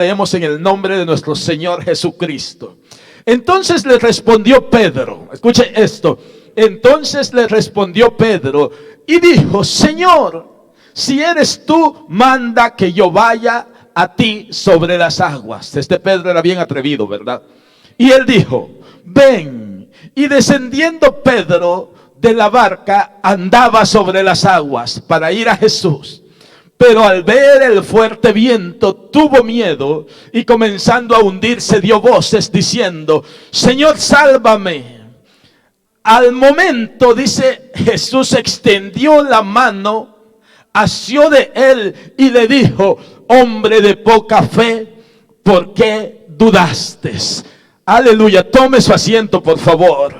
Leemos en el nombre de nuestro Señor Jesucristo. Entonces le respondió Pedro, escuche esto. Entonces le respondió Pedro y dijo: Señor, si eres tú, manda que yo vaya a ti sobre las aguas. Este Pedro era bien atrevido, ¿verdad? Y él dijo: ven. Y descendiendo Pedro de la barca, andaba sobre las aguas para ir a Jesús. Pero al ver el fuerte viento tuvo miedo y comenzando a hundirse dio voces diciendo: Señor, sálvame. Al momento, dice, Jesús extendió la mano, asió de él y le dijo: hombre de poca fe, ¿por qué dudaste? Aleluya, tome su asiento, por favor.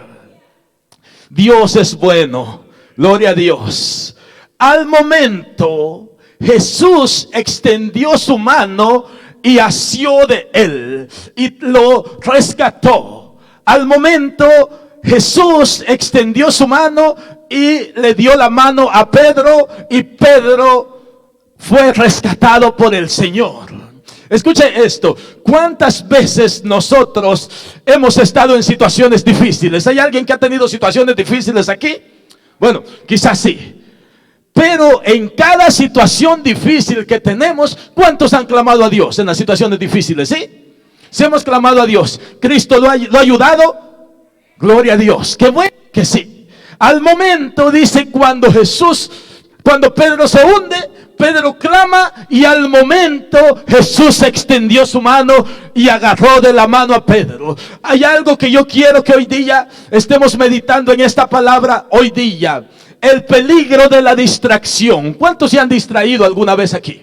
Dios es bueno, gloria a Dios. Al momento, Jesús extendió su mano y asió de él y lo rescató. Al momento, Jesús extendió su mano y le dio la mano a Pedro, y Pedro fue rescatado por el Señor. Escuche esto: ¿cuántas veces nosotros hemos estado en situaciones difíciles? ¿Hay alguien que ha tenido situaciones difíciles aquí? Bueno, quizás sí. Pero en cada situación difícil que tenemos, ¿cuántos han clamado a Dios en las situaciones difíciles? ¿Sí? Si hemos clamado a Dios, ¿Cristo lo ha ayudado? Gloria a Dios, qué bueno que sí. Al momento, dice, cuando Pedro se hunde, Pedro clama, y al momento Jesús extendió su mano y agarró de la mano a Pedro. Hay algo que yo quiero que hoy día estemos meditando en esta palabra hoy día: el peligro de la distracción. ¿Cuántos se han distraído alguna vez aquí?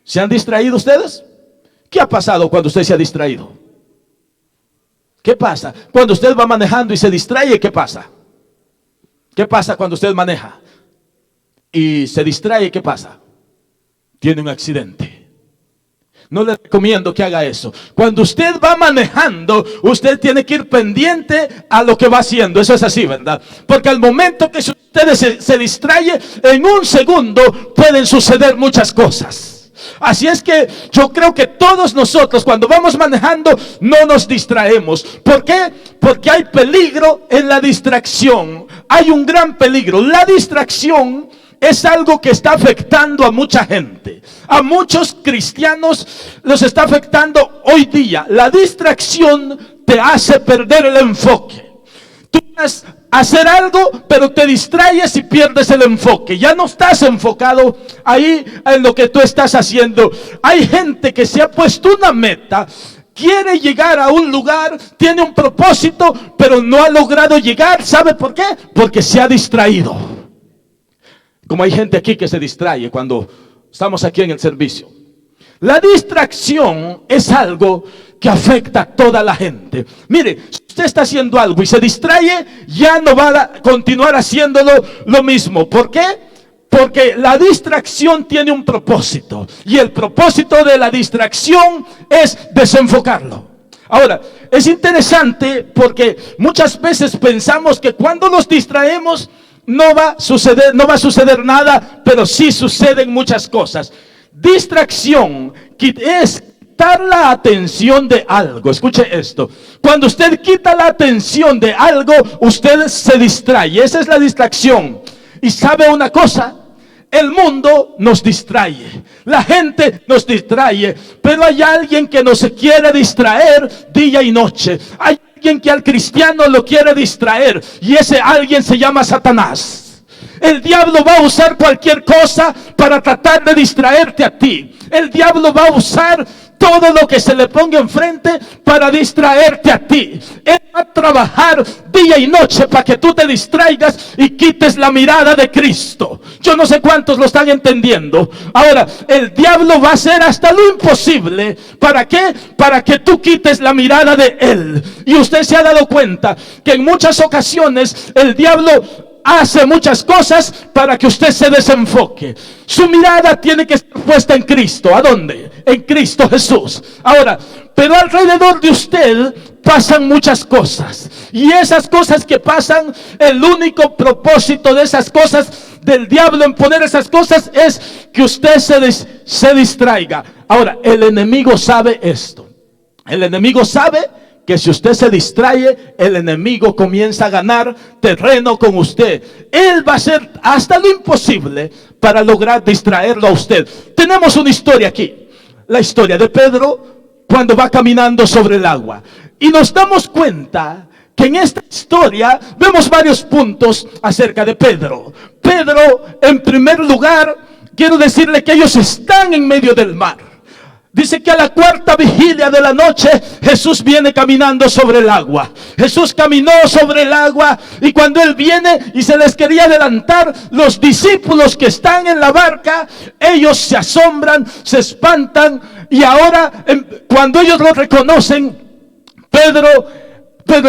¿Se han distraído ustedes? ¿Qué ha pasado cuando usted se ha distraído? ¿Qué pasa? Cuando usted va manejando y se distrae, ¿qué pasa? ¿Qué pasa cuando usted maneja y se distrae? ¿Qué pasa? Tiene un accidente. No le recomiendo que haga eso. Cuando usted va manejando, usted tiene que ir pendiente a lo que va haciendo. Eso es así, ¿verdad? Porque al momento que usted se distrae, en un segundo pueden suceder muchas cosas. Así es que yo creo que todos nosotros, cuando vamos manejando, no nos distraemos. ¿Por qué? Porque hay peligro en la distracción. Hay un gran peligro. La distracción es algo que está afectando a mucha gente. A muchos cristianos los está afectando hoy día. La distracción te hace perder el enfoque. Tú vas a hacer algo, pero te distraes y pierdes el enfoque. Ya no estás enfocado ahí en lo que tú estás haciendo. Hay gente que se ha puesto una meta, quiere llegar a un lugar, tiene un propósito, pero no ha logrado llegar. ¿Sabe por qué? Porque se ha distraído. Como hay gente aquí que se distrae cuando estamos aquí en el servicio. La distracción es algo que afecta a toda la gente. Mire, si usted está haciendo algo y se distrae, ya no va a continuar haciéndolo lo mismo. ¿Por qué? Porque la distracción tiene un propósito, y el propósito de la distracción es desenfocarlo. Ahora, es interesante porque muchas veces pensamos que cuando nos distraemos no va a suceder nada, pero sí suceden muchas cosas. Distracción es quitar la atención de algo. Escuche esto: cuando usted quita la atención de algo, usted se distrae. Esa es la distracción. Y sabe una cosa: el mundo nos distrae, la gente nos distrae, pero hay alguien que nos quiere distraer día y noche. Hay alguien que al cristiano lo quiere distraer, y ese alguien se llama Satanás. El diablo va a usar cualquier cosa para tratar de distraerte a ti. El diablo va a usar todo lo que se le ponga enfrente para distraerte a ti. Él va a trabajar día y noche para que tú te distraigas y quites la mirada de Cristo. Yo no sé cuántos lo están entendiendo. Ahora, el diablo va a hacer hasta lo imposible. ¿Para qué? Para que tú quites la mirada de Él. Y usted se ha dado cuenta que en muchas ocasiones el diablo hace muchas cosas para que usted se desenfoque. Su mirada tiene que estar puesta en Cristo. ¿A dónde? En Cristo Jesús. Ahora, pero alrededor de usted pasan muchas cosas, y esas cosas que pasan, el único propósito de esas cosas, del diablo en poner esas cosas, es que usted se distraiga. Ahora, el enemigo sabe esto. El enemigo sabe que si usted se distrae, el enemigo comienza a ganar terreno con usted. Él va a hacer hasta lo imposible para lograr distraerlo a usted. Tenemos una historia aquí. La historia de Pedro cuando va caminando sobre el agua. Y nos damos cuenta que en esta historia vemos varios puntos acerca de Pedro. Pedro, en primer lugar, quiero decirle que ellos están en medio del mar. Dice que a la cuarta vigilia de la noche Jesús viene caminando sobre el agua. Jesús caminó sobre el agua y cuando Él viene y se les quería adelantar, los discípulos que están en la barca, ellos se asombran, se espantan y ahora cuando ellos lo reconocen, Pedro,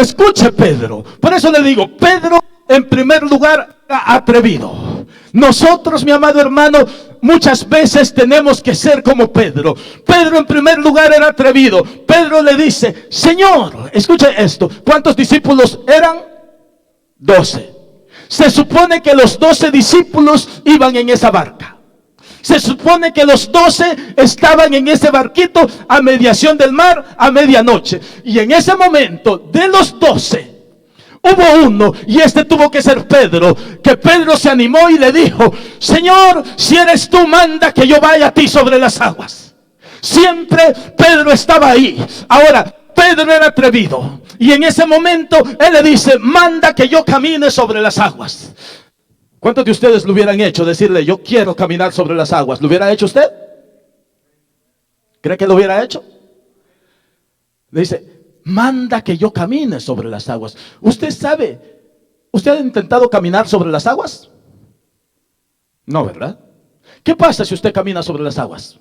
escuche Pedro. Por eso le digo, Pedro en primer lugar atrevido. Nosotros, mi amado hermano, muchas veces tenemos que ser como Pedro. Pedro en primer lugar era atrevido. Pedro le dice, Señor, escuche esto, ¿cuántos discípulos eran? 12. Se supone que los 12 discípulos iban en esa barca. Se supone que los 12 estaban en ese barquito a mediación del mar a medianoche. Y en ese momento, de los 12, hubo uno, y este tuvo que ser Pedro, que Pedro se animó y le dijo, Señor, si eres tú, manda que yo vaya a ti sobre las aguas. Siempre Pedro estaba ahí. Ahora, Pedro era atrevido, y en ese momento él le dice, manda que yo camine sobre las aguas. ¿Cuántos de ustedes lo hubieran hecho? Decirle, yo quiero caminar sobre las aguas. ¿Lo hubiera hecho usted? ¿Cree que lo hubiera hecho? Le dice, manda que yo camine sobre las aguas. Usted sabe, ¿usted ha intentado caminar sobre las aguas? No, ¿verdad? ¿Qué pasa si usted camina sobre las aguas?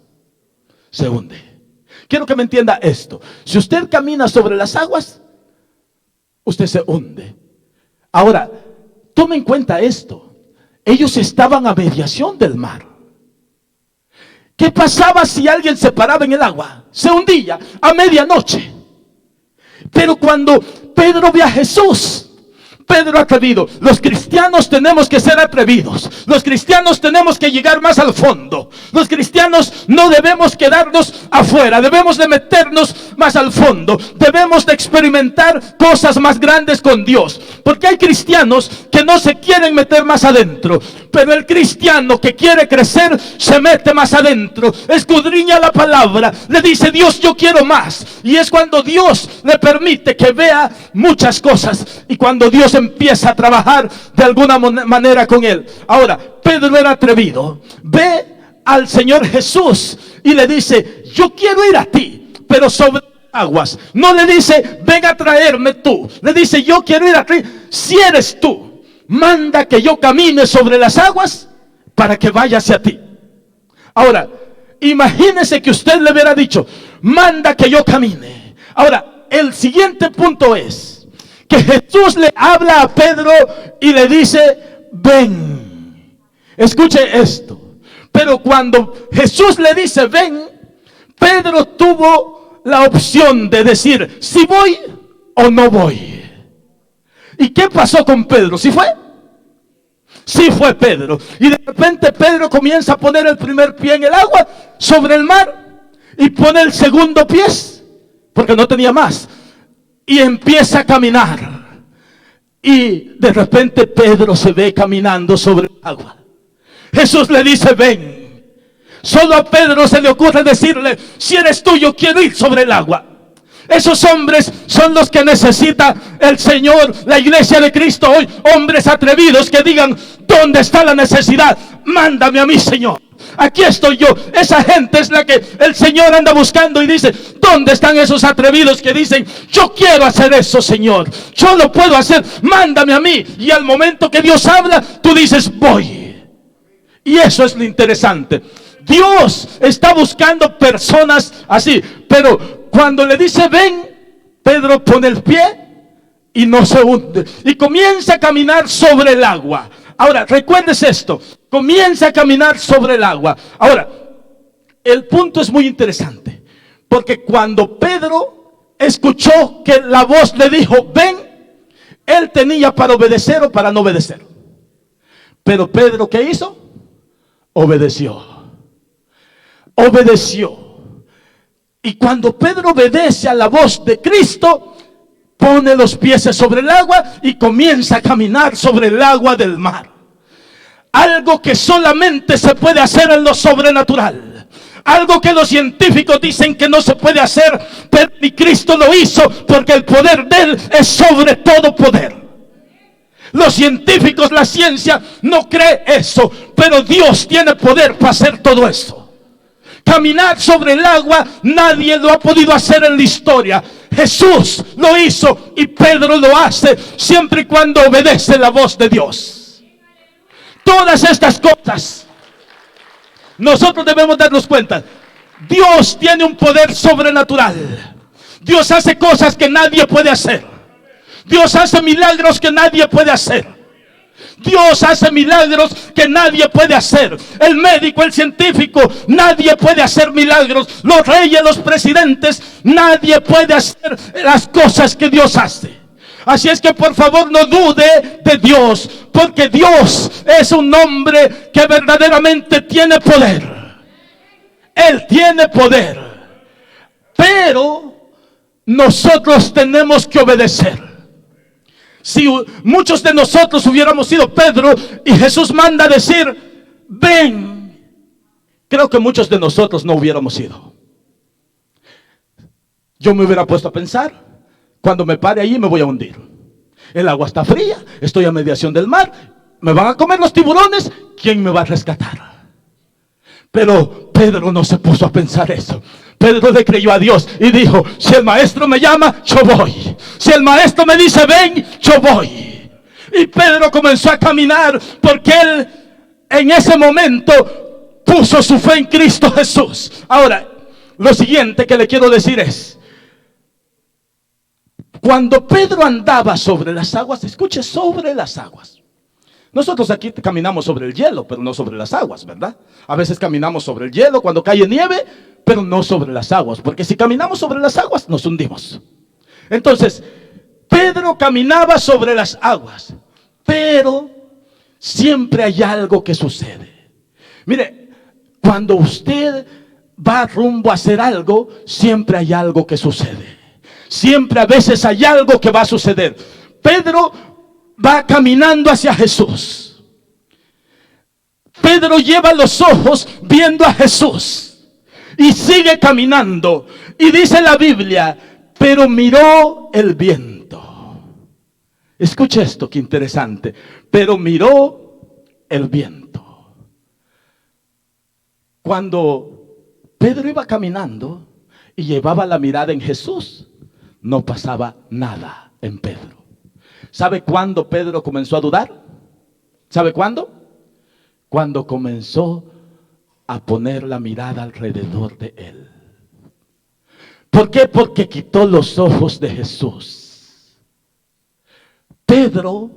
Se hunde. Quiero que me entienda esto. Si usted camina sobre las aguas, usted se hunde. Ahora, tome en cuenta esto. Ellos estaban a mediación del mar. ¿Qué pasaba si alguien se paraba en el agua? Se hundía a medianoche. Pero cuando Pedro ve a Jesús, Pedro atrevido. Los cristianos tenemos que ser atrevidos. Los cristianos tenemos que llegar más al fondo. Los cristianos no debemos quedarnos afuera. Debemos de meternos más al fondo. Debemos de experimentar cosas más grandes con Dios. Porque hay cristianos que no se quieren meter más adentro. Pero el cristiano que quiere crecer se mete más adentro. Escudriña la palabra. Le dice, Dios, yo quiero más. Y es cuando Dios le permite que vea muchas cosas. Y cuando Dios empieza a trabajar de alguna manera con él. Ahora, Pedro era atrevido. Ve al Señor Jesús y le dice, yo quiero ir a ti, pero sobre aguas. No le dice, ven a traerme tú. Le dice, yo quiero ir a ti. Si eres tú, manda que yo camine sobre las aguas para que vaya hacia ti. Ahora, imagínese que usted le hubiera dicho, manda que yo camine. Ahora, el siguiente punto es que Jesús le habla a Pedro y le dice, ven. Escuche esto. Pero cuando Jesús le dice, ven, Pedro tuvo la opción de decir, si voy o no voy. ¿Y qué pasó con Pedro? ¿Sí fue? Sí fue Pedro. Y de repente Pedro comienza a poner el primer pie en el agua, sobre el mar, y pone el segundo pie, porque no tenía más. Y empieza a caminar. Y de repente Pedro se ve caminando sobre el agua. Jesús le dice, ven. Solo a Pedro se le ocurre decirle, si eres tú, yo quiero ir sobre el agua. Esos hombres son los que necesita el Señor, la iglesia de Cristo hoy. Hombres atrevidos que digan, ¿dónde está la necesidad? Mándame a mí, Señor. Aquí estoy yo. Esa gente es la que el Señor anda buscando y dice, ¿dónde están esos atrevidos que dicen, yo quiero hacer eso, Señor? Yo lo puedo hacer, mándame a mí. Y al momento que Dios habla, tú dices, voy. Y eso es lo interesante. Dios está buscando personas así. Pero cuando le dice, ven, Pedro pone el pie y no se hunde. Y comienza a caminar sobre el agua. Ahora, recuérdese esto. Comienza a caminar sobre el agua. Ahora, el punto es muy interesante. Porque cuando Pedro escuchó que la voz le dijo, ven, él tenía para obedecer o para no obedecer. Pero Pedro, ¿qué hizo? Obedeció. Obedeció. Y cuando Pedro obedece a la voz de Cristo, pone los pies sobre el agua y comienza a caminar sobre el agua del mar. Algo que solamente se puede hacer en lo sobrenatural. Algo que los científicos dicen que no se puede hacer, pero ni Cristo lo hizo, porque el poder de Él es sobre todo poder. Los científicos, la ciencia no cree eso, pero Dios tiene poder para hacer todo eso. Caminar sobre el agua, nadie lo ha podido hacer en la historia. Jesús lo hizo y Pedro lo hace siempre y cuando obedece la voz de Dios. Todas estas cosas nosotros debemos darnos cuenta. Dios tiene un poder sobrenatural. Dios hace cosas que nadie puede hacer. Dios hace milagros que nadie puede hacer. Dios hace milagros que nadie puede hacer. El médico, el científico, nadie puede hacer milagros. Los reyes, los presidentes, nadie puede hacer las cosas que Dios hace. Así es que por favor no dude de Dios, porque Dios es un hombre que verdaderamente tiene poder. Él tiene poder. Pero nosotros tenemos que obedecer. Si muchos de nosotros hubiéramos sido Pedro y Jesús manda a decir, ven, creo que muchos de nosotros no hubiéramos ido. Yo me hubiera puesto a pensar, cuando me pare allí me voy a hundir. El agua está fría, estoy a mediación del mar, me van a comer los tiburones, ¿quién me va a rescatar? Pero Pedro no se puso a pensar eso. Pedro le creyó a Dios y dijo, si el maestro me llama, yo voy. Si el maestro me dice ven, yo voy. Y Pedro comenzó a caminar porque él en ese momento puso su fe en Cristo Jesús. Ahora, lo siguiente que le quiero decir es, cuando Pedro andaba sobre las aguas, escuche, sobre las aguas. Nosotros aquí caminamos sobre el hielo, pero no sobre las aguas, ¿verdad? A veces caminamos sobre el hielo cuando cae nieve, pero no sobre las aguas, porque si caminamos sobre las aguas nos hundimos. Entonces, Pedro caminaba sobre las aguas, pero siempre hay algo que sucede. Mire, cuando usted va rumbo a hacer algo, siempre hay algo que sucede. Siempre a veces hay algo que va a suceder. Pedro va caminando hacia Jesús. Pedro lleva los ojos viendo a Jesús y sigue caminando. Y dice la Biblia, pero miró el viento. Escuche esto, qué interesante. Pero miró el viento. Cuando Pedro iba caminando y llevaba la mirada en Jesús, no pasaba nada en Pedro. ¿Sabe cuándo Pedro comenzó a dudar? ¿Sabe cuándo? Cuando comenzó a poner la mirada alrededor de él. ¿Por qué? Porque quitó los ojos de Jesús. Pedro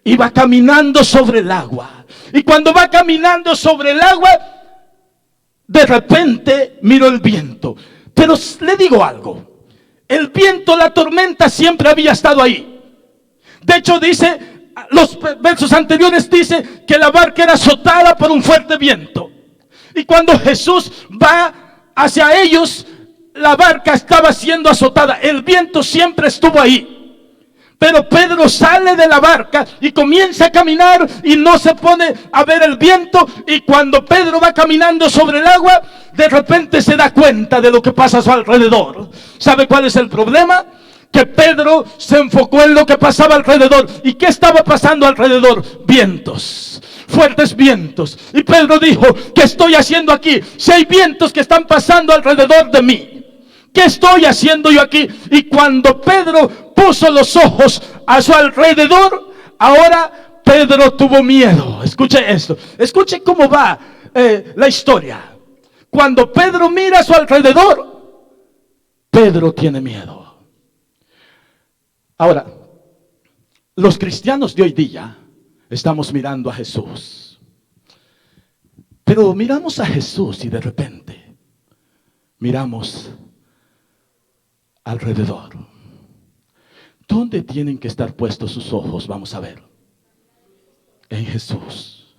iba caminando sobre el agua. Y cuando va caminando sobre el agua, de repente miró el viento. Pero le digo algo. El viento, la tormenta siempre había estado ahí. De hecho dice, los versos anteriores dice que la barca era azotada por un fuerte viento. Y cuando Jesús va hacia ellos, la barca estaba siendo azotada. El viento siempre estuvo ahí. Pero Pedro sale de la barca y comienza a caminar y no se pone a ver el viento. Y cuando Pedro va caminando sobre el agua, de repente se da cuenta de lo que pasa a su alrededor. ¿Sabe cuál es el problema? Que Pedro se enfocó en lo que pasaba alrededor. ¿Y qué estaba pasando alrededor? Vientos, fuertes vientos. Y Pedro dijo, ¿qué estoy haciendo aquí? Si hay vientos que están pasando alrededor de mí, ¿qué estoy haciendo yo aquí? Y cuando Pedro puso los ojos a su alrededor, ahora Pedro tuvo miedo. Escuche esto, escuche cómo va la historia. Cuando Pedro mira a su alrededor, Pedro tiene miedo. Ahora, los cristianos de hoy día estamos mirando a Jesús. Pero miramos a Jesús y de repente miramos alrededor. ¿Dónde tienen que estar puestos sus ojos? Vamos a ver. En Jesús.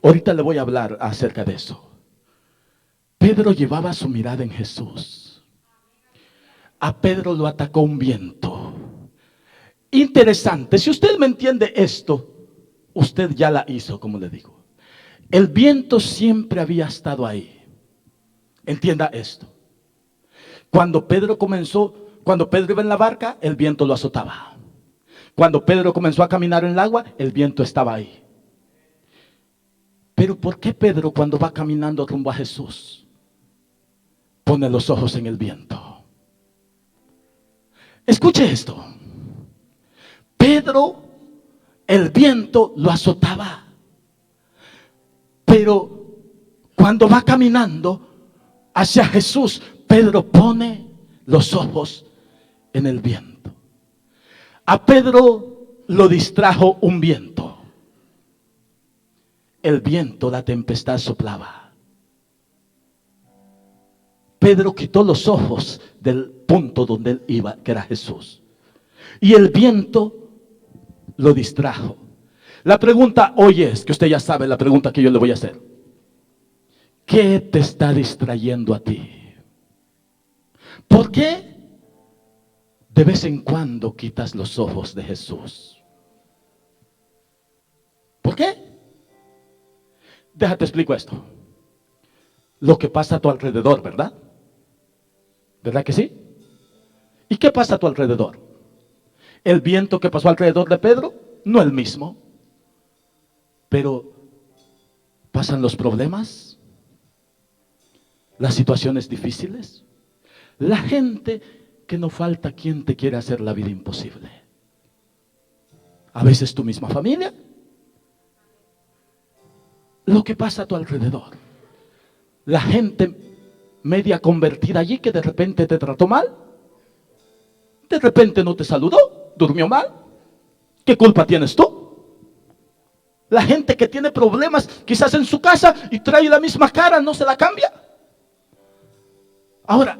Ahorita le voy a hablar acerca de eso. Pedro llevaba su mirada en Jesús. a Pedro lo atacó un viento. Interesante, si usted me entiende esto, usted ya la hizo, como le digo. El viento siempre había estado ahí. Entienda esto. Cuando Pedro iba en la barca, el viento lo azotaba. Cuando Pedro comenzó a caminar en el agua, el viento estaba ahí. Pero ¿por qué Pedro, cuando va caminando rumbo a Jesús, pone los ojos en el viento? Escuche esto. Pedro, el viento lo azotaba. Pero cuando va caminando hacia Jesús, Pedro pone los ojos en el viento. A Pedro lo distrajo un viento. El viento, la tempestad soplaba. Pedro quitó los ojos del punto donde él iba, que era Jesús. Y el viento lo distrajo. La pregunta hoy es, que usted ya sabe la pregunta que yo le voy a hacer. ¿Qué te está distrayendo a ti? ¿Por qué de vez en cuando quitas los ojos de Jesús? ¿Por qué? Déjate explico esto. Lo que pasa a tu alrededor, ¿verdad? ¿Verdad que sí? ¿Y qué pasa a tu alrededor? El viento que pasó alrededor de Pedro, no el mismo. Pero pasan los problemas, las situaciones difíciles, la gente que no falta quien te quiere hacer la vida imposible. A veces tu misma familia. Lo que pasa a tu alrededor. La gente media convertida allí que de repente te trató mal. De repente no te saludó, durmió mal. ¿Qué culpa tienes tú? La gente que tiene problemas quizás en su casa y trae la misma cara, no se la cambia. Ahora,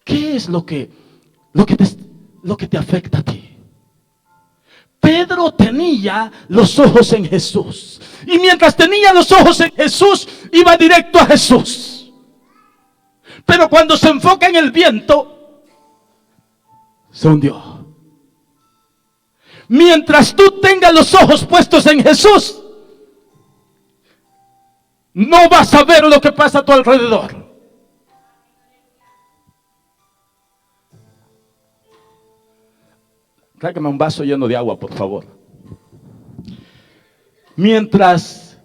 ¿qué es lo que te afecta a ti? Pedro tenía los ojos en Jesús. Y mientras tenía los ojos en Jesús, iba directo a Jesús. Pero cuando se enfoca en el viento, se hundió. Mientras tú tengas los ojos puestos en Jesús, no vas a ver lo que pasa a tu alrededor. Tráigame un vaso lleno de agua, por favor. Mientras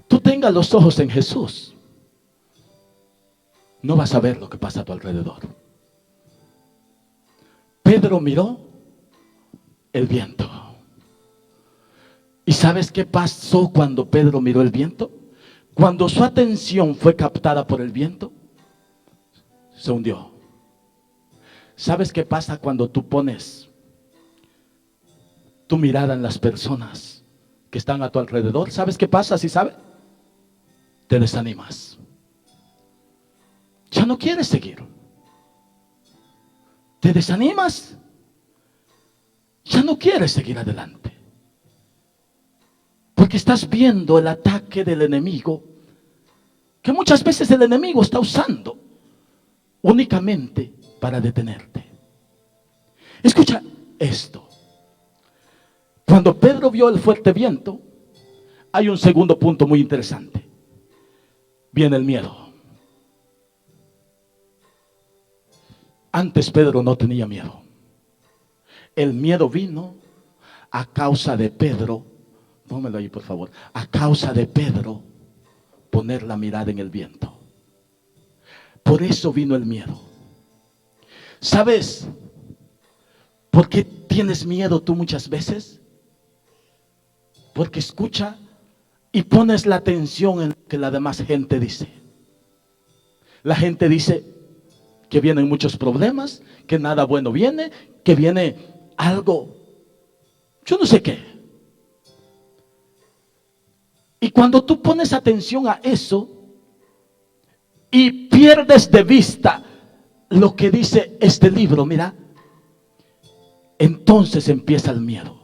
tú tengas los ojos en Jesús, no vas a ver lo que pasa a tu alrededor. Pedro miró el viento. ¿Y sabes qué pasó cuando Pedro miró el viento? Cuando su atención fue captada por el viento, se hundió. ¿Sabes qué pasa cuando tú pones tu mirada en las personas que están a tu alrededor? ¿Sabes qué pasa? ¿Sí sabe? Te desanimas. Ya no quieres seguir. Te desanimas. Ya no quieres seguir adelante. Porque estás viendo el ataque del enemigo, que muchas veces el enemigo está usando únicamente para detenerte. Escucha esto. Cuando Pedro vio el fuerte viento, hay un segundo punto muy interesante. Viene el miedo. Antes Pedro no tenía miedo. El miedo vino a causa de Pedro. Pónmelo ahí, por favor. A causa de Pedro poner la mirada en el viento. Por eso vino el miedo. ¿Sabes por qué tienes miedo tú muchas veces? Porque escucha y pones la atención en lo que la demás gente dice. La gente dice que vienen muchos problemas, que nada bueno viene, que viene algo, yo no sé qué. Y cuando tú pones atención a eso y pierdes de vista lo que dice este libro, mira, entonces empieza el miedo.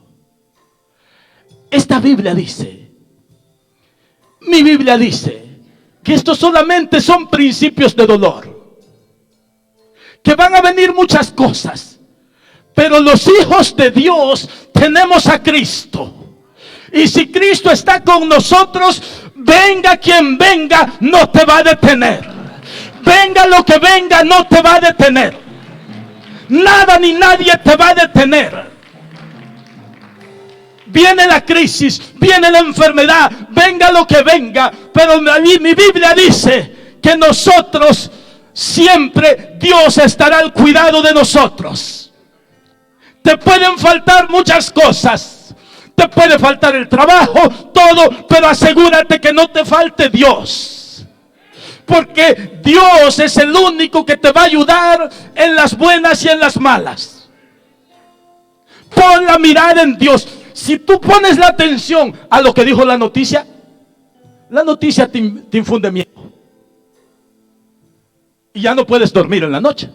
Esta Biblia dice, mi Biblia dice, que estos solamente son principios de dolor. que van a venir muchas cosas, pero los hijos de Dios tenemos a Cristo. Y si Cristo está con nosotros, venga quien venga, no te va a detener. Venga lo que venga, no te va a detener. Nada ni nadie te va a detener. Viene la crisis, viene la enfermedad, venga lo que venga, pero mi Biblia dice que nosotros siempre, Dios estará al cuidado de nosotros. Te pueden faltar muchas cosas, te puede faltar el trabajo, todo, pero asegúrate que no te falte Dios, porque Dios es el único que te va a ayudar en las buenas y en las malas. Pon la mirada en Dios. Si tú pones la atención a lo que dijo la noticia te infunde miedo. Y ya no puedes dormir en la noche.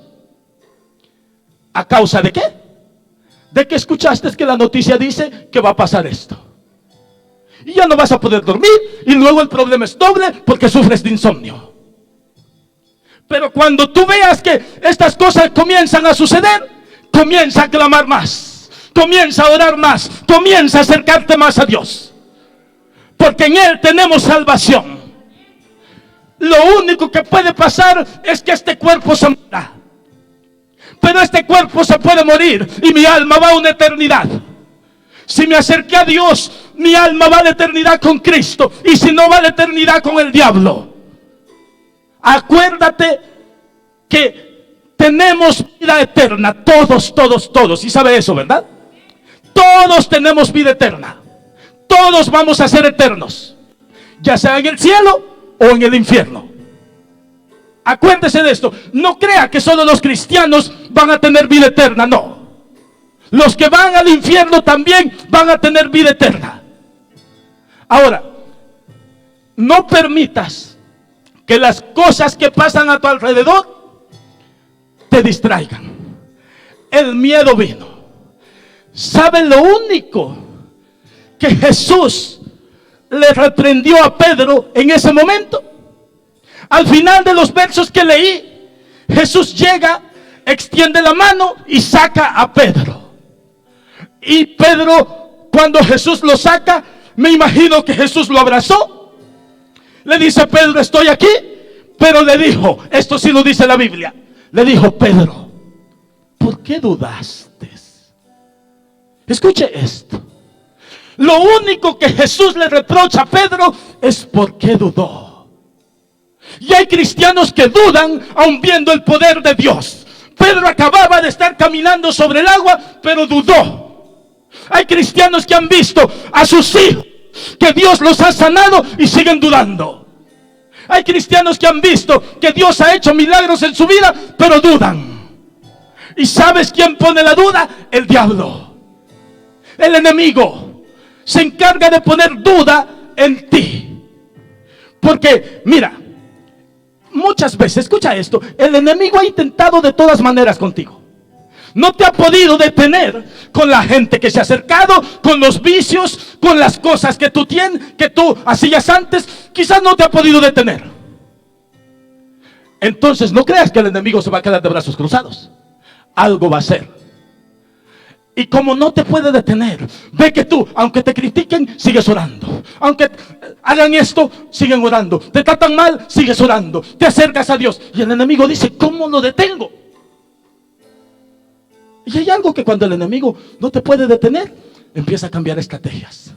¿A causa de qué? De que escuchaste que la noticia dice que va a pasar esto. Y ya no vas a poder dormir. Y luego el problema es doble porque sufres de insomnio. Pero cuando tú veas que estas cosas comienzan a suceder, comienza a clamar más. Comienza a orar más, comienza a acercarte más a Dios, porque en Él tenemos salvación. Lo único que puede pasar es que este cuerpo se muera, pero este cuerpo se puede morir y mi alma va a una eternidad. Si me acerqué a Dios, mi alma va a la eternidad con Cristo, y si no, va a la eternidad con el diablo. Acuérdate que tenemos vida eterna, todos, y sabe eso, ¿verdad? Todos tenemos vida eterna. Todos vamos a ser eternos, ya sea en el cielo o en el infierno. Acuérdese de esto. No crea que solo los cristianos van a tener vida eterna. No, los que van al infierno también van a tener vida eterna. Ahora, no permitas que las cosas que pasan a tu alrededor te distraigan. El miedo vino. ¿Saben lo único que Jesús le reprendió a Pedro en ese momento? Al final de los versos que leí, Jesús llega, extiende la mano y saca a Pedro. Y Pedro, cuando Jesús lo saca, me imagino que Jesús lo abrazó. Le dice: Pedro, estoy aquí. Pero le dijo, esto sí lo dice la Biblia, le dijo: Pedro, ¿por qué dudaste? Escuche esto. Lo único que Jesús le reprocha a Pedro es por qué dudó. Y hay cristianos que dudan aun viendo el poder de Dios. Pedro acababa de estar caminando sobre el agua, pero dudó. Hay cristianos que han visto a sus hijos, que Dios los ha sanado, y siguen dudando. Hay cristianos que han visto que Dios ha hecho milagros en su vida, pero dudan. ¿Y sabes quién pone la duda? El diablo. El enemigo se encarga de poner duda en ti. Porque, mira, muchas veces, escucha esto, el enemigo ha intentado de todas maneras contigo. No te ha podido detener con la gente que se ha acercado, con los vicios, con las cosas que tú tienes, que tú hacías antes. Quizás no te ha podido detener. Entonces no creas que el enemigo se va a quedar de brazos cruzados. Algo va a hacer. Y como no te puede detener, ve que tú, aunque te critiquen, sigues orando. Aunque hagan esto, siguen orando. Te tratan mal, sigues orando. Te acercas a Dios. Y el enemigo dice: ¿cómo lo detengo? Y hay algo que cuando el enemigo no te puede detener, empieza a cambiar estrategias.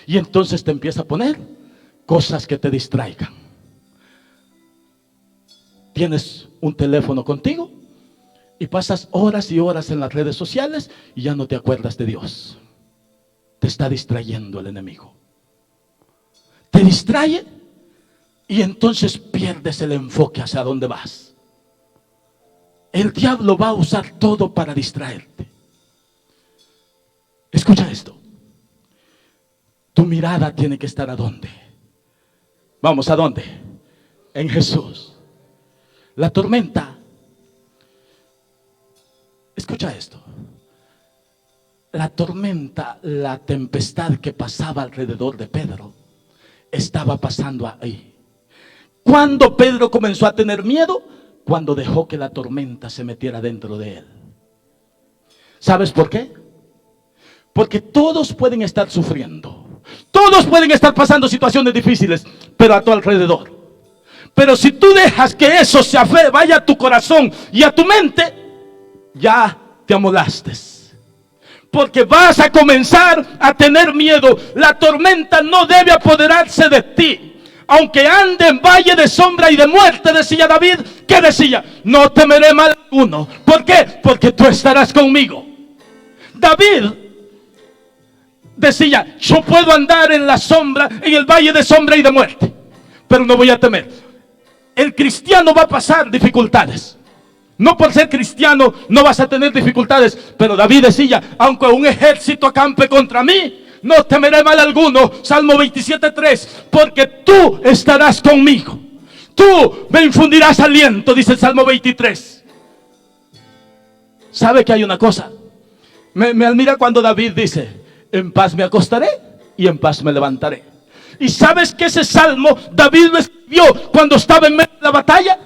Y entonces te empieza a poner cosas que te distraigan. Tienes un teléfono contigo y pasas horas y horas en las redes sociales y ya no te acuerdas de Dios. Te está distrayendo el enemigo. Te distrae y entonces pierdes el enfoque hacia dónde vas. El diablo va a usar todo para distraerte. Escucha esto. Tu mirada tiene que estar ¿a dónde? Vamos, ¿a dónde? En Jesús. La tormenta. Escucha esto. La tormenta, la tempestad que pasaba alrededor de Pedro, estaba pasando ahí. ¿Cuándo Pedro comenzó a tener miedo? cuando dejó que la tormenta se metiera dentro de él. ¿Sabes por qué? Porque todos pueden estar sufriendo, todos pueden estar pasando situaciones difíciles, pero a tu alrededor. Pero si tú dejas que eso vaya a tu corazón y a tu mente, ya te amolaste. Porque vas a comenzar a tener miedo. La tormenta no debe apoderarse de ti. Aunque ande en valle de sombra y de muerte, decía David. ¿Qué decía? No temeré mal alguno. ¿Por qué? Porque tú estarás conmigo. David decía, yo puedo andar en la sombra, en el valle de sombra y de muerte, pero no voy a temer. El cristiano va a pasar dificultades. No por ser cristiano no vas a tener dificultades. Pero David decía, aunque un ejército acampe contra mí, no temeré mal alguno. Salmo 27:3, porque tú estarás conmigo. Tú me infundirás aliento, dice el Salmo 23. ¿Sabe que hay una cosa? Me admira cuando David dice, en paz me acostaré y en paz me levantaré. ¿Y sabes que ese salmo David lo escribió cuando estaba en medio de la batalla?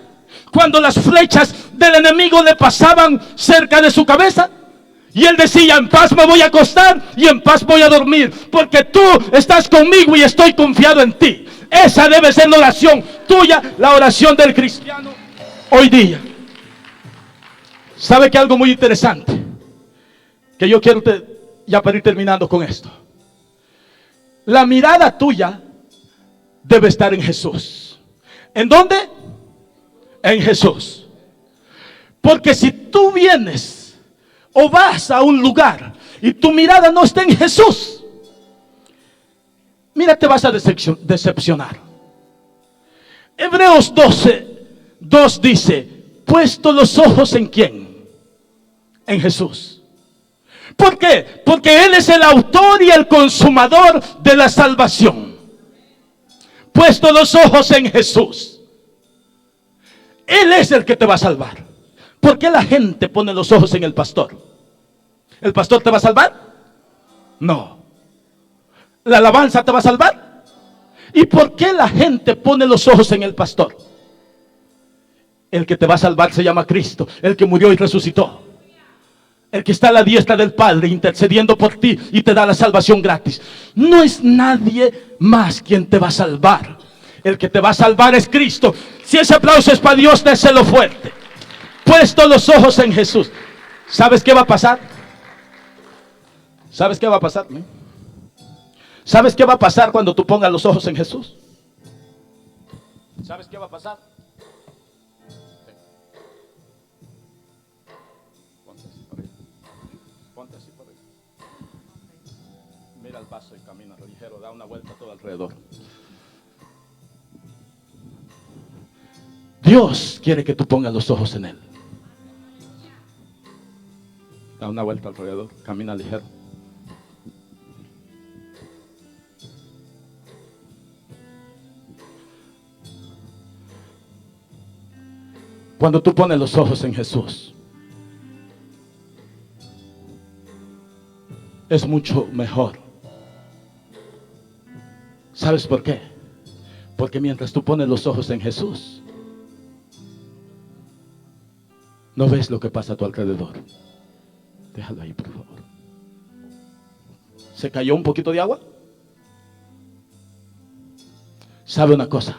Cuando las flechas del enemigo le pasaban cerca de su cabeza. Y él decía, en paz me voy a acostar y en paz voy a dormir, porque tú estás conmigo y estoy confiado en ti. Esa debe ser la oración tuya, la oración del cristiano hoy día. ¿Sabe que algo muy interesante? Que yo quiero ya para ir terminando con esto. La mirada tuya debe estar en Jesús. ¿En dónde? En Jesús. Porque si tú vienes o vas a un lugar y tu mirada no está en Jesús, mira, te vas a decepcionar. Hebreos 12:2 dice, puesto los ojos en ¿quién? En Jesús. ¿Por qué? Porque Él es el autor y el consumador de la salvación. Puesto los ojos en Jesús. Él es el que te va a salvar. ¿Por qué la gente pone los ojos en el pastor? ¿El pastor te va a salvar? No. ¿La alabanza te va a salvar? ¿Y por qué la gente pone los ojos en el pastor? El que te va a salvar se llama Cristo, el que murió y resucitó. El que está a la diestra del Padre intercediendo por ti y te da la salvación gratis. No es nadie más quien te va a salvar. El que te va a salvar es Cristo. Si ese aplauso es para Dios, déselo fuerte. Puesto los ojos en Jesús. ¿Sabes qué va a pasar? ¿Sabes qué va a pasar? ¿Sabes qué va a pasar cuando tú pongas los ojos en Jesús? ¿Sabes qué va a pasar? Ponte así por ahí. Mira el paso y camina ligero, da una vuelta todo alrededor. Dios quiere que tú pongas los ojos en Él. Da una vuelta alrededor, camina ligero. Cuando tú pones los ojos en Jesús, es mucho mejor. ¿Sabes por qué? Porque mientras tú pones los ojos en Jesús, no ves lo que pasa a tu alrededor. Déjalo ahí, por favor. ¿Se cayó un poquito de agua? ¿Sabe una cosa?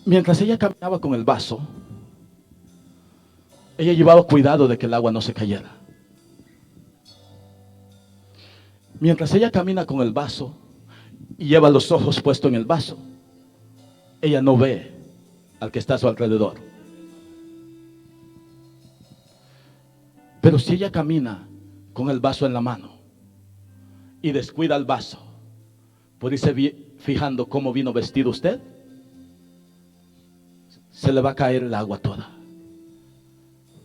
Mientras ella caminaba con el vaso, ella llevaba cuidado de que el agua no se cayera. Mientras ella camina con el vaso y lleva los ojos puestos en el vaso, ella no ve al que está a su alrededor. Pero si ella camina con el vaso en la mano y descuida el vaso, por irse fijando cómo vino vestido usted, se le va a caer el agua toda.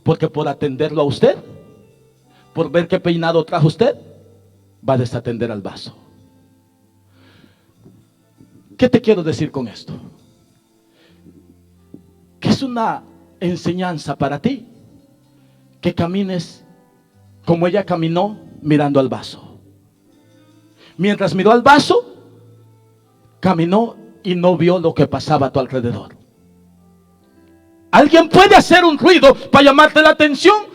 Porque por atenderlo a usted, por ver qué peinado trajo usted, va a desatender al vaso. ¿Qué te quiero decir con esto? Que es una enseñanza para ti, que camines como ella caminó mirando al vaso. Mientras miró al vaso, caminó y no vio lo que pasaba a tu alrededor. Alguien puede hacer un ruido para llamarte la atención,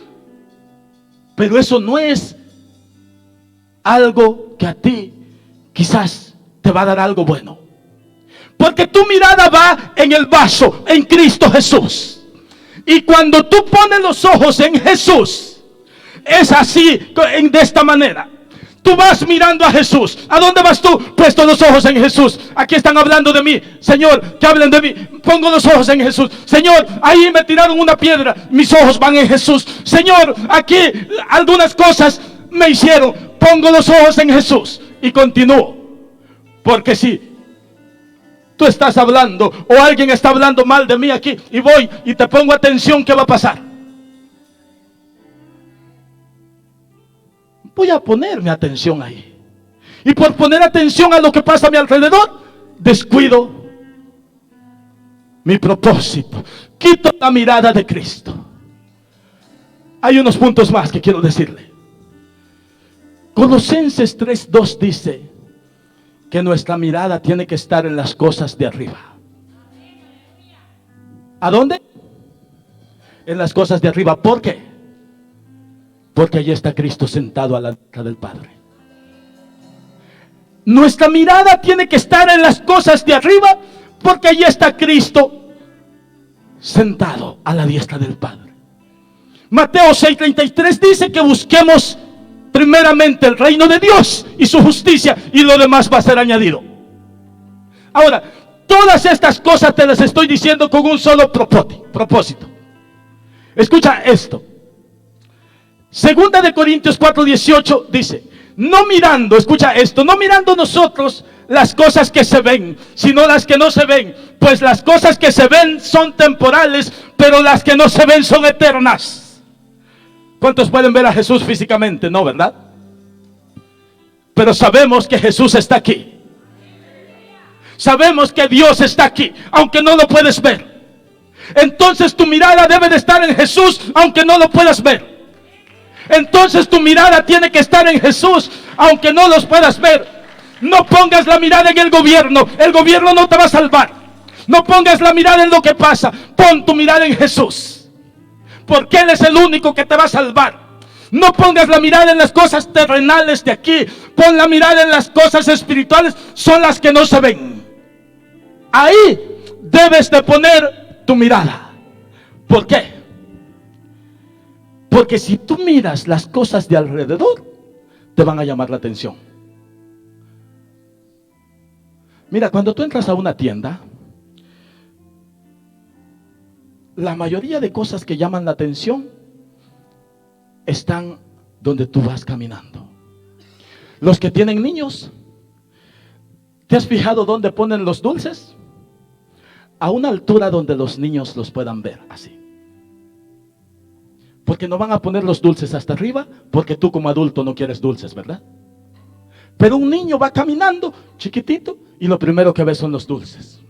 pero eso no es algo que a ti quizás te va a dar algo bueno. Porque tu mirada va en el vaso, en Cristo Jesús. Y cuando tú pones los ojos en Jesús, es así, de esta manera. Tú vas mirando a Jesús. ¿A dónde vas tú? Puesto los ojos en Jesús. Aquí están hablando de mí. Señor, que hablen de mí. Pongo los ojos en Jesús. Señor, ahí me tiraron una piedra. Mis ojos van en Jesús. Señor, aquí algunas cosas me hicieron. Pongo los ojos en Jesús. Y continúo. Porque si tú estás hablando o alguien está hablando mal de mí aquí y voy y te pongo atención, ¿qué va a pasar? Voy a ponerme atención ahí. Y por poner atención a lo que pasa a mi alrededor, descuido mi propósito. Quito la mirada de Cristo. Hay unos puntos más que quiero decirle. Colosenses 3:2 dice que nuestra mirada tiene que estar en las cosas de arriba. ¿A dónde? En las cosas de arriba. ¿Por qué? Porque allí está Cristo sentado a la diestra del Padre. Nuestra mirada tiene que estar en las cosas de arriba, porque allí está Cristo sentado a la diestra del Padre. Mateo 6:33 dice que busquemos primeramente el reino de Dios y su justicia, y lo demás va a ser añadido. Ahora, todas estas cosas te las estoy diciendo con un solo propósito. Escucha esto. Segunda de Corintios 4:18 dice: no mirando, escucha esto, no mirando nosotros las cosas que se ven, sino las que no se ven, pues las cosas que se ven son temporales, pero las que no se ven son eternas. ¿Cuántos pueden ver a Jesús físicamente? No, ¿verdad? Pero sabemos que Jesús está aquí. Sabemos que Dios está aquí, aunque no lo puedes ver. Entonces tu mirada debe de estar en Jesús, aunque no lo puedas ver. Entonces tu mirada tiene que estar en Jesús, aunque no los puedas ver. No pongas la mirada en el gobierno no te va a salvar. No pongas la mirada en lo que pasa, pon tu mirada en Jesús, porque Él es el único que te va a salvar. No pongas la mirada en las cosas terrenales de aquí, pon la mirada en las cosas espirituales, son las que no se ven. Ahí debes de poner tu mirada. ¿Por qué? Porque si tú miras las cosas de alrededor, te van a llamar la atención. Mira, cuando tú entras a una tienda, la mayoría de cosas que llaman la atención están donde tú vas caminando. Los que tienen niños, ¿te has fijado dónde ponen los dulces? A una altura donde los niños los puedan ver, así. Porque no van a poner los dulces hasta arriba, porque tú como adulto no quieres dulces, ¿verdad? Pero un niño va caminando chiquitito y lo primero que ve son los dulces.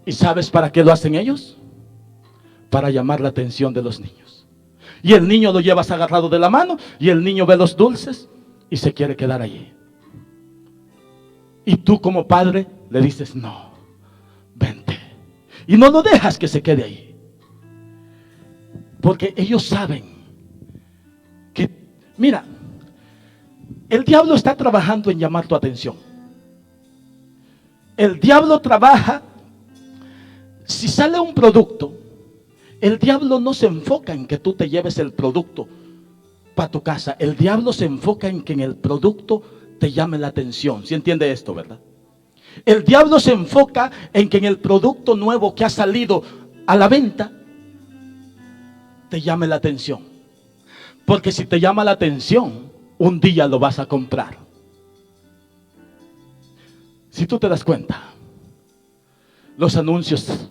¿Y sabes para qué lo hacen ellos? Para llamar la atención de los niños. Y el niño lo llevas agarrado de la mano y el niño ve los dulces y se quiere quedar allí. Y tú como padre le dices: no, vente. Y no lo dejas que se quede ahí. Porque ellos saben que, mira, el diablo está trabajando en llamar tu atención. El diablo trabaja, si sale un producto, el diablo no se enfoca en que tú te lleves el producto para tu casa. El diablo se enfoca en que en el producto te llame la atención. ¿Sí entiende esto, verdad? El diablo se enfoca en que en el producto nuevo que ha salido a la venta te llame la atención. Porque si te llama la atención, un día lo vas a comprar. Si tú te das cuenta, los anuncios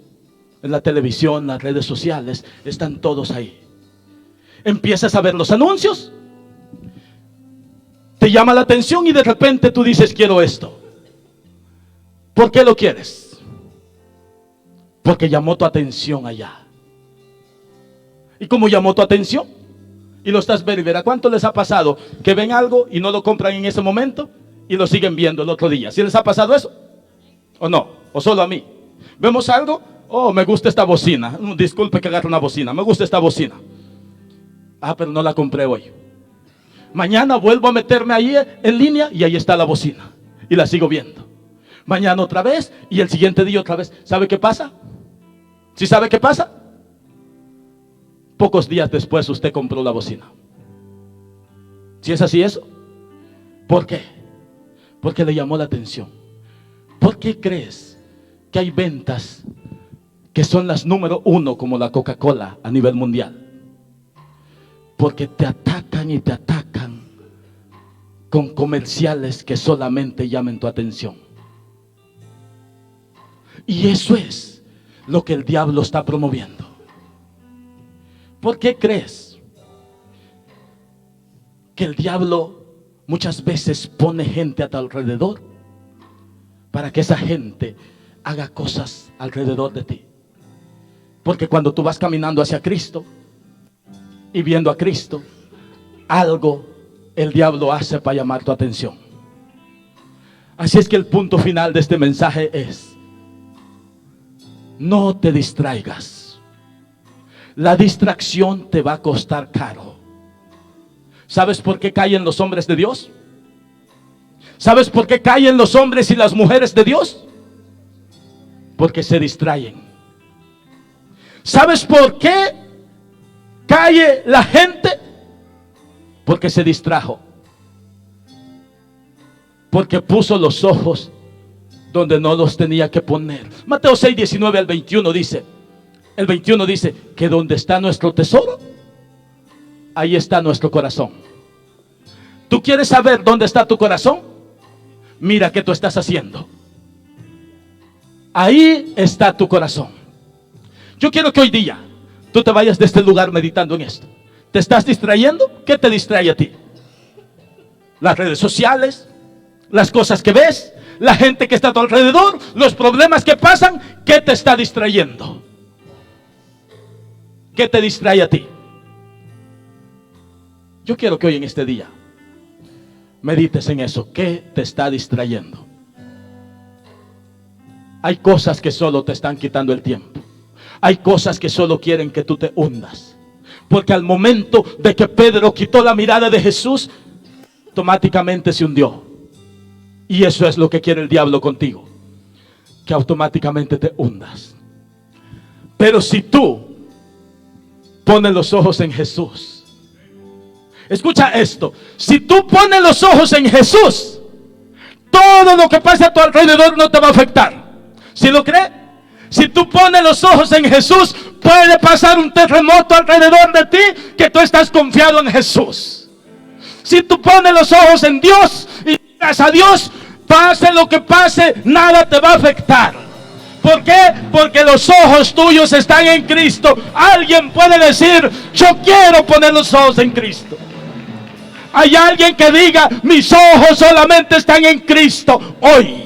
en la televisión, las redes sociales, están todos ahí. Empiezas a ver los anuncios, te llama la atención y de repente tú dices: quiero esto. ¿Por qué lo quieres? Porque llamó tu atención allá. ¿Y cómo llamó tu atención? Y lo estás viendo y verá. ¿Cuánto les ha pasado que ven algo y no lo compran en ese momento y lo siguen viendo el otro día? ¿Sí les ha pasado eso? ¿O no? ¿O solo a mí? Vemos algo, Oh, me gusta esta bocina. Disculpe que agarre una bocina. Me gusta esta bocina. Ah, pero no la compré hoy. Mañana vuelvo a meterme ahí en línea y ahí está la bocina. Y la sigo viendo. Mañana otra vez y el siguiente día otra vez. ¿Sabe qué pasa? ¿Sí sabe qué pasa? Pocos días después usted compró la bocina. ¿Sí es así eso? ¿Por qué? Porque le llamó la atención. ¿Por qué crees que hay ventas que son las número uno como la Coca-Cola a nivel mundial? Porque te atacan y te atacan con comerciales que solamente llamen tu atención. Y eso es lo que el diablo está promoviendo. ¿Por qué crees que el diablo muchas veces pone gente a tu alrededor para que esa gente haga cosas alrededor de ti? Porque cuando tú vas caminando hacia Cristo y viendo a Cristo, algo el diablo hace para llamar tu atención. Así es que el punto final de este mensaje es: no te distraigas. La distracción te va a costar caro. ¿Sabes por qué caen los hombres de Dios? ¿Sabes por qué caen los hombres y las mujeres de Dios? Porque se distraen. ¿Sabes por qué cae la gente? Porque se distrajo. Porque puso los ojos donde no los tenía que poner. Mateo 6, 19 al 21 dice, el 21 dice que donde está nuestro tesoro, ahí está nuestro corazón. ¿Tú quieres saber dónde está tu corazón? Mira qué tú estás haciendo. Ahí está tu corazón. Yo quiero que hoy día tú te vayas de este lugar meditando en esto. ¿Te estás distrayendo? ¿Qué te distrae a ti? Las redes sociales, las cosas que ves, la gente que está a tu alrededor, los problemas que pasan. ¿Qué te está distrayendo? ¿Qué te distrae a ti? Yo quiero que hoy en este día medites en eso. ¿Qué te está distrayendo? Hay cosas que solo te están quitando el tiempo. Hay cosas que solo quieren que tú te hundas. Porque al momento de que Pedro quitó la mirada de Jesús, automáticamente se hundió. Y eso es lo que quiere el diablo contigo, que automáticamente te hundas. Pero si tú pones los ojos en Jesús, escucha esto: si tú pones los ojos en Jesús, todo lo que pasa a tu alrededor no te va a afectar. ¿Sí lo cree? Si tú pones los ojos en Jesús, puede pasar un terremoto alrededor de ti, que tú estás confiado en Jesús. Si tú pones los ojos en Dios y miras a Dios, pase lo que pase, nada te va a afectar. ¿Por qué? Porque los ojos tuyos están en Cristo. Alguien puede decir: yo quiero poner los ojos en Cristo. Hay alguien que diga: mis ojos solamente están en Cristo. Hoy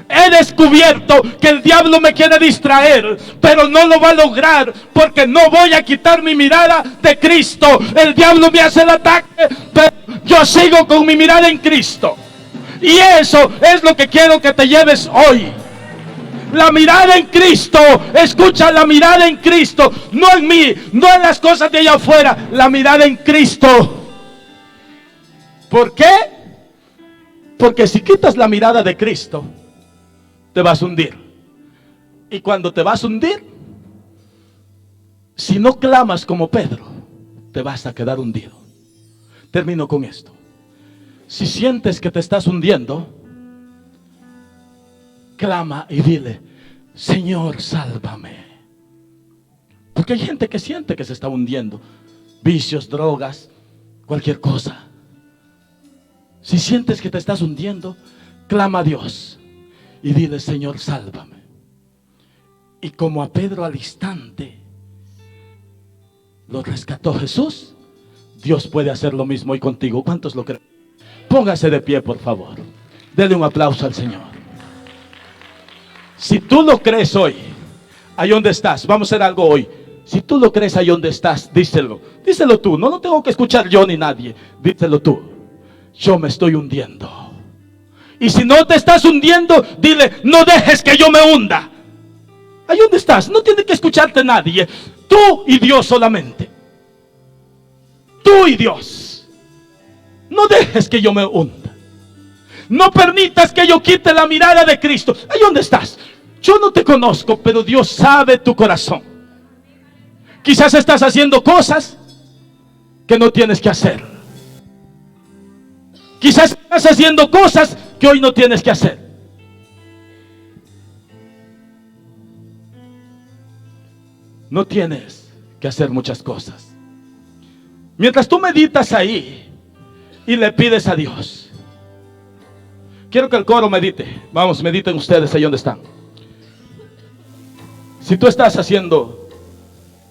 he descubierto que el diablo me quiere distraer, pero no lo va a lograr, porque no voy a quitar mi mirada de Cristo. El diablo me hace el ataque, pero yo sigo con mi mirada en Cristo. Y eso es lo que quiero que te lleves hoy. La mirada en Cristo. Escucha, la mirada en Cristo. No en mí, no en las cosas de allá afuera. La mirada en Cristo. ¿Por qué? Porque si quitas la mirada de Cristo, te vas a hundir. Y cuando te vas a hundir, si no clamas como Pedro, te vas a quedar hundido. Termino con esto. Si sientes que te estás hundiendo, clama y dile: Señor, sálvame. Porque hay gente que siente que se está hundiendo. Vicios, drogas, cualquier cosa. Si sientes que te estás hundiendo, clama a Dios y dile: Señor, sálvame. Y como a Pedro al instante lo rescató Jesús, Dios puede hacer lo mismo hoy contigo. ¿Cuántos lo creen? Póngase de pie, por favor. Dele un aplauso al Señor. Si tú lo crees hoy, ahí donde estás, vamos a hacer algo hoy. Si tú lo crees ahí donde estás, díselo. Díselo tú, no lo tengo que escuchar yo ni nadie. Díselo tú: yo me estoy hundiendo. Y si no te estás hundiendo, dile: no dejes que yo me hunda. Ahí donde estás, no tiene que escucharte nadie. Tú y Dios solamente. Tú y Dios. No dejes que yo me hunda. No permitas que yo quite la mirada de Cristo. Ahí donde estás. Yo no te conozco, pero Dios sabe tu corazón. Quizás estás haciendo cosas que no tienes que hacer. Quizás estás haciendo cosas que hoy no tienes que hacer. No tienes que hacer muchas cosas. Mientras tú meditas ahí y le pides a Dios. Quiero que el coro medite. Vamos, mediten ustedes ahí donde están. Si tú estás haciendo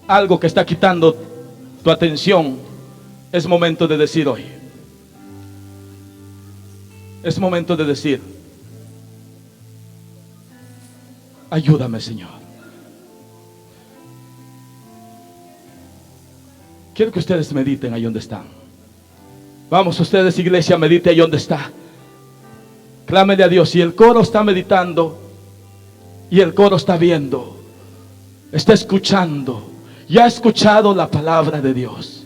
algo que está quitando tu atención, es momento de decir hoy. Es momento de decir: ayúdame, Señor. Quiero que ustedes mediten ahí donde están. Vamos, ustedes, iglesia, medite ahí donde está. Clámele a Dios. Y el coro está meditando, y el coro está viendo, está escuchando, y ha escuchado la palabra de Dios.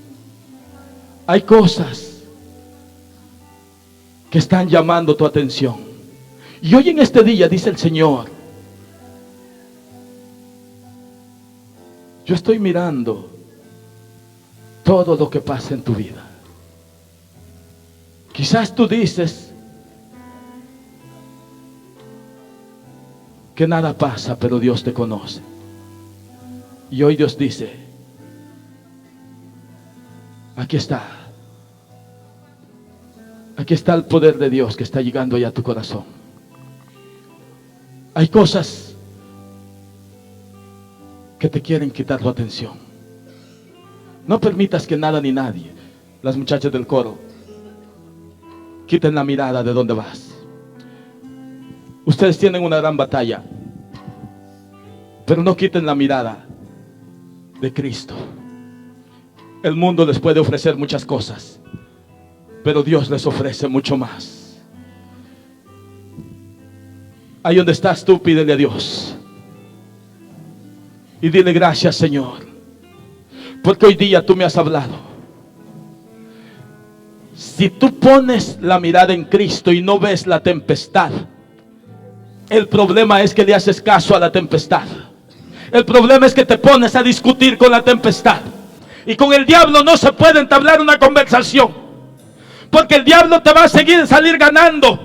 Hay cosas que están llamando tu atención. Y hoy en este día dice el Señor: yo estoy mirando todo lo que pasa en tu vida. Quizás tú dices que nada pasa, pero Dios te conoce. Y hoy Dios dice: aquí está. Aquí está el poder de Dios que está llegando ya a tu corazón. Hay cosas que te quieren quitar tu atención. No permitas que nada ni nadie, las muchachas del coro, quiten la mirada de dónde vas. Ustedes tienen una gran batalla, pero no quiten la mirada de Cristo. El mundo les puede ofrecer muchas cosas, pero Dios les ofrece mucho más. Ahí donde estás tú, pídele a Dios y dile: gracias, Señor, porque hoy día tú me has hablado. Si tú pones la mirada en Cristo y no ves la tempestad, el problema es que le haces caso a la tempestad. El problema es que te pones a discutir con la tempestad. Y con el diablo no se puede entablar una conversación, porque el diablo te va a salir ganando.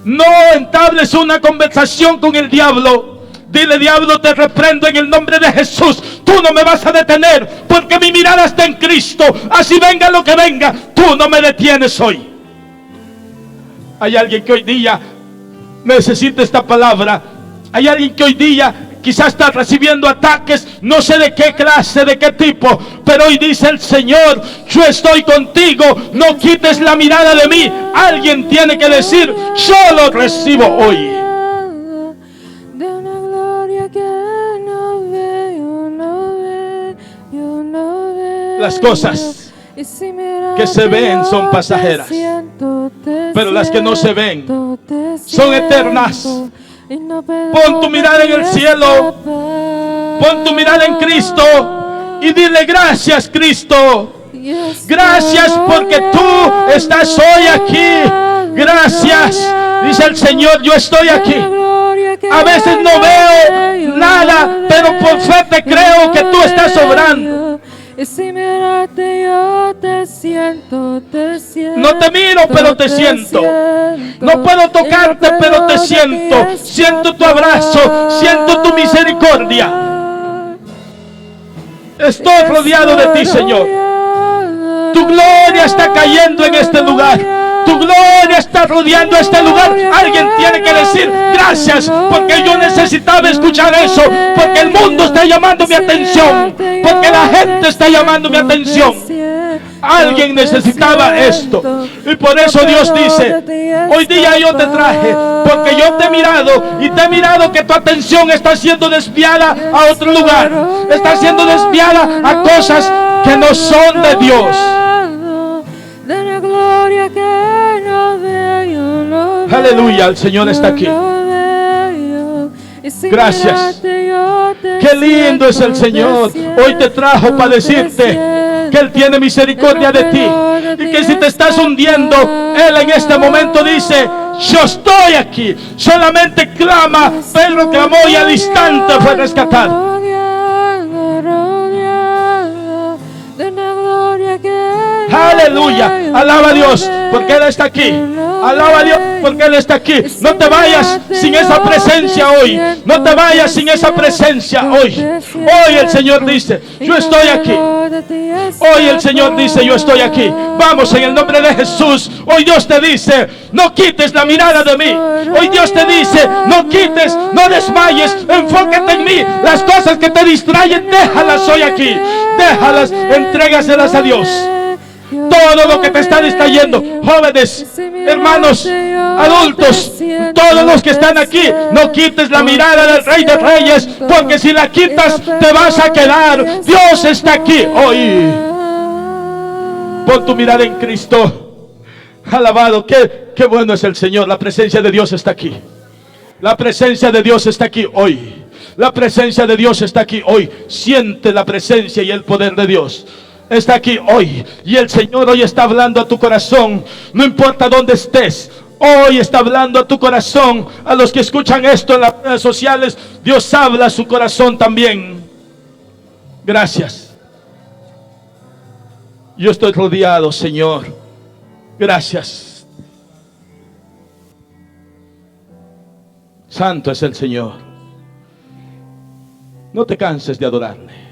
No entables una conversación con el diablo. Dile: diablo, te reprendo en el nombre de Jesús. Tú no me vas a detener, porque mi mirada está en Cristo. Así venga lo que venga, tú no me detienes hoy. Hay alguien que hoy día necesita esta palabra. Hay alguien que hoy día quizás está recibiendo ataques, no sé de qué clase, de qué tipo, pero hoy dice el Señor: yo estoy contigo, no quites la mirada de mí. Alguien tiene que decir: yo lo recibo hoy. Las cosas que se ven son pasajeras, pero las que no se ven son eternas. Pon tu mirada en el cielo, pon tu mirada en Cristo y dile: gracias, Cristo. Gracias porque tú estás hoy aquí. Gracias, dice el Señor, yo estoy aquí. A veces no veo nada, pero por fe te creo que tú estás obrando. No te miro, pero te siento. No puedo tocarte, pero te siento. Siento tu abrazo, siento tu misericordia. Estoy rodeado de ti, Señor. Tu gloria está cayendo en este lugar. Tu gloria está rodeando este lugar. Alguien tiene que decir: gracias, porque yo necesitaba escuchar eso, porque el mundo está llamando mi atención, porque la gente está llamando mi atención. Alguien necesitaba esto. Y por eso Dios dice: hoy día yo te traje, porque yo te he mirado, y te he mirado que tu atención está siendo desviada a otro lugar. Está siendo desviada a cosas que no son de Dios. Aleluya, el Señor está aquí. Gracias. Qué lindo es el Señor. Hoy te trajo para decirte que Él tiene misericordia de ti. Y que si te estás hundiendo, Él en este momento dice: yo estoy aquí. Solamente clama. Pedro clamó y al instante fue rescatado. Aleluya. Alaba a Dios porque Él está aquí. Alaba a Dios porque Él está aquí. No te vayas sin esa presencia hoy. No te vayas sin esa presencia hoy. Hoy el Señor dice: yo estoy aquí. Hoy el Señor dice: yo estoy aquí. Vamos, en el nombre de Jesús. Hoy Dios te dice: no quites la mirada de mí. Hoy Dios te dice: no quites, no desmayes, enfócate en mí. Las cosas que te distraen, déjalas hoy aquí. Déjalas, entrégaselas a Dios. Todo lo que te está distrayendo, jóvenes, hermanos, adultos, todos los que están aquí, no quites la mirada del Rey de Reyes, porque si la quitas te vas a quedar. Dios está aquí hoy. Pon tu mirada en Cristo. Alabado, qué bueno es el Señor. La presencia de Dios está aquí. La presencia de Dios está aquí hoy. La presencia de Dios está aquí hoy. Siente la presencia y el poder de Dios. Está aquí hoy. Y el Señor hoy está hablando a tu corazón. No importa dónde estés. Hoy está hablando a tu corazón. A los que escuchan esto en las redes sociales, Dios habla a su corazón también. Gracias. Yo estoy rodeado, Señor. Gracias. Santo es el Señor. No te canses de adorarle.